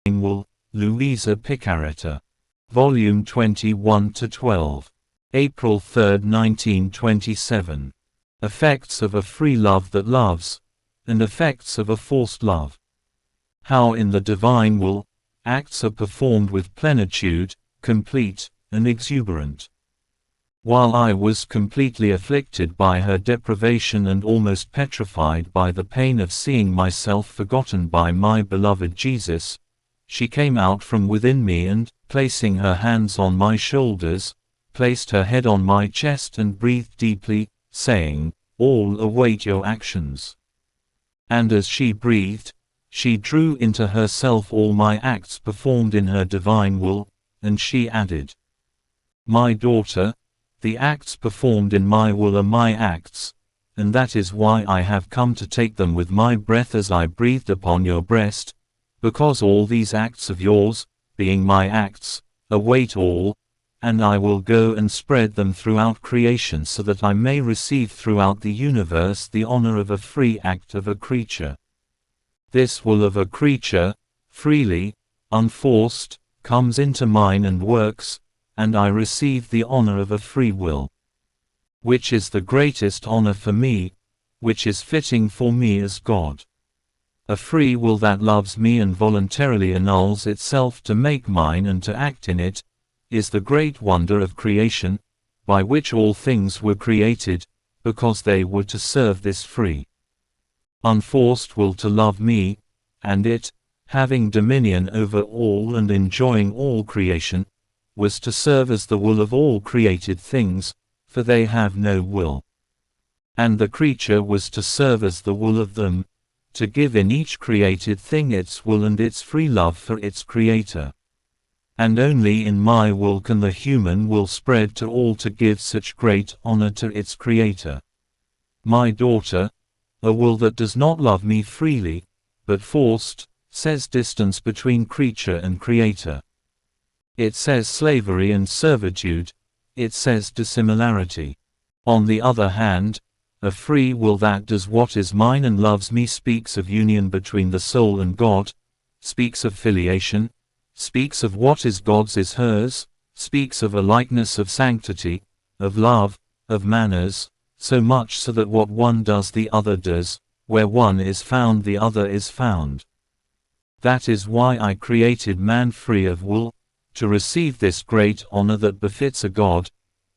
Will, Louisa Picaretta. Volume 21-12. April 3, 1927. Effects of a free love that loves, and effects of a forced love. How in the divine will, acts are performed with plenitude, complete, and exuberant. While I was completely afflicted by her deprivation and almost petrified by the pain of seeing myself forgotten by my beloved Jesus, she came out from within me and, placing her hands on my shoulders, placed her head on my chest and breathed deeply, saying, "All await your actions." And as she breathed, she drew into herself all my acts performed in her divine will, and she added, "My daughter, the acts performed in my will are my acts, and that is why I have come to take them with my breath as I breathed upon your breast, because all these acts of yours, being my acts, await all, and I will go and spread them throughout creation so that I may receive throughout the universe the honor of a free act of a creature. This will of a creature, freely, unforced, comes into mine and works, and I receive the honor of a free will. Which is the greatest honor for me, which is fitting for me as God. A free will that loves me and voluntarily annuls itself to make mine and to act in it, is the great wonder of creation, by which all things were created, because they were to serve this free, unforced will to love me, and it, having dominion over all and enjoying all creation, was to serve as the will of all created things, for they have no will. And the creature was to serve as the will of them, to give in each created thing its will and its free love for its creator. And only in my will can the human will spread to all to give such great honor to its creator. My daughter, a will that does not love me freely, but forced, says distance between creature and creator. It says slavery and servitude, it says dissimilarity. On the other hand, a free will that does what is mine and loves me speaks of union between the soul and God, speaks of filiation, speaks of what is God's is hers, speaks of a likeness of sanctity, of love, of manners, so much so that what one does the other does, where one is found the other is found. That is why I created man free of will, to receive this great honor that befits a God,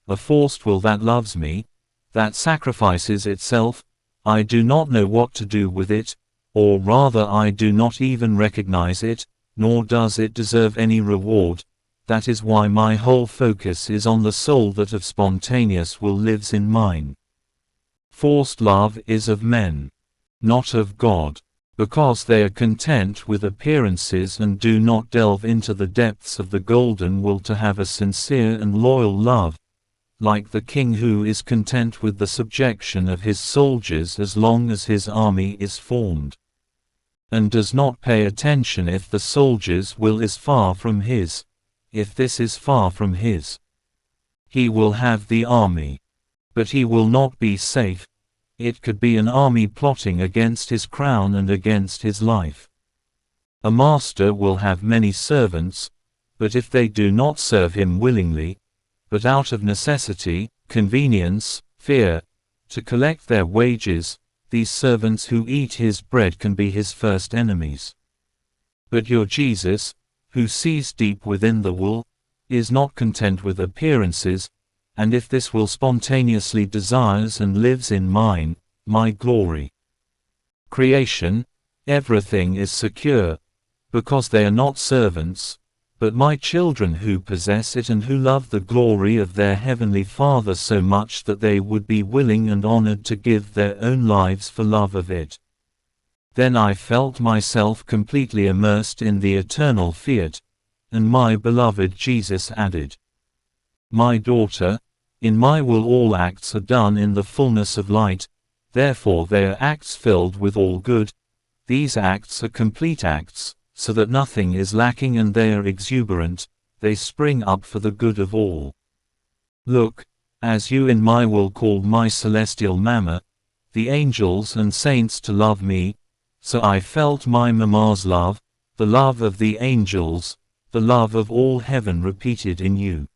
a forced will that loves me, that sacrifices itself. I do not know what to do with it, or rather I do not even recognize it, nor does it deserve any reward. That is why my whole focus is on the soul that of spontaneous will lives in mine. Forced love is of men, not of God, because they are content with appearances and do not delve into the depths of the golden will to have a sincere and loyal love, like the king who is content with the subjection of his soldiers as long as his army is formed, and does not pay attention if the soldier's will is far from his. If this is far from his, he will have the army, but he will not be safe. It could be an army plotting against his crown and against his life. A master will have many servants, but if they do not serve him willingly, but out of necessity, convenience, fear, to collect their wages, these servants who eat his bread can be his first enemies. But your Jesus, who sees deep within the will, is not content with appearances, and if this will spontaneously desires and lives in mine, my glory. Creation, everything is secure, because they are not servants, but my children who possess it and who love the glory of their heavenly Father so much that they would be willing and honored to give their own lives for love of it. Then I felt myself completely immersed in the eternal fiat, and my beloved Jesus added, "My daughter, in my will all acts are done in the fullness of light, therefore they are acts filled with all good. These acts are complete acts, so that nothing is lacking, and they are exuberant, they spring up for the good of all. Look, as you in my will called my celestial mamma, the angels and saints to love me, so I felt my mamma's love, the love of the angels, the love of all heaven repeated in you.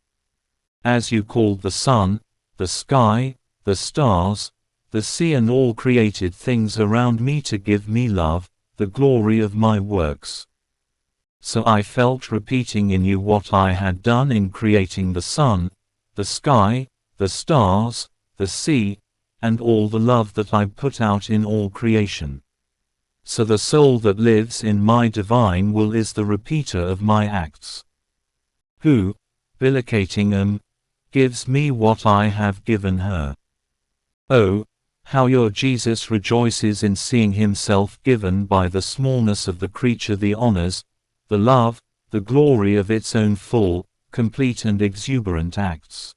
As you called the sun, the sky, the stars, the sea and all created things around me to give me love, the glory of my works. So I felt repeating in you what I had done in creating the sun, the sky, the stars, the sea, and all the love that I put out in all creation. So the soul that lives in my divine will is the repeater of my acts. Who, bilicating gives me what I have given her. Oh, how your Jesus rejoices in seeing himself given by the smallness of the creature the honors, the love, the glory of its own full, complete and exuberant acts.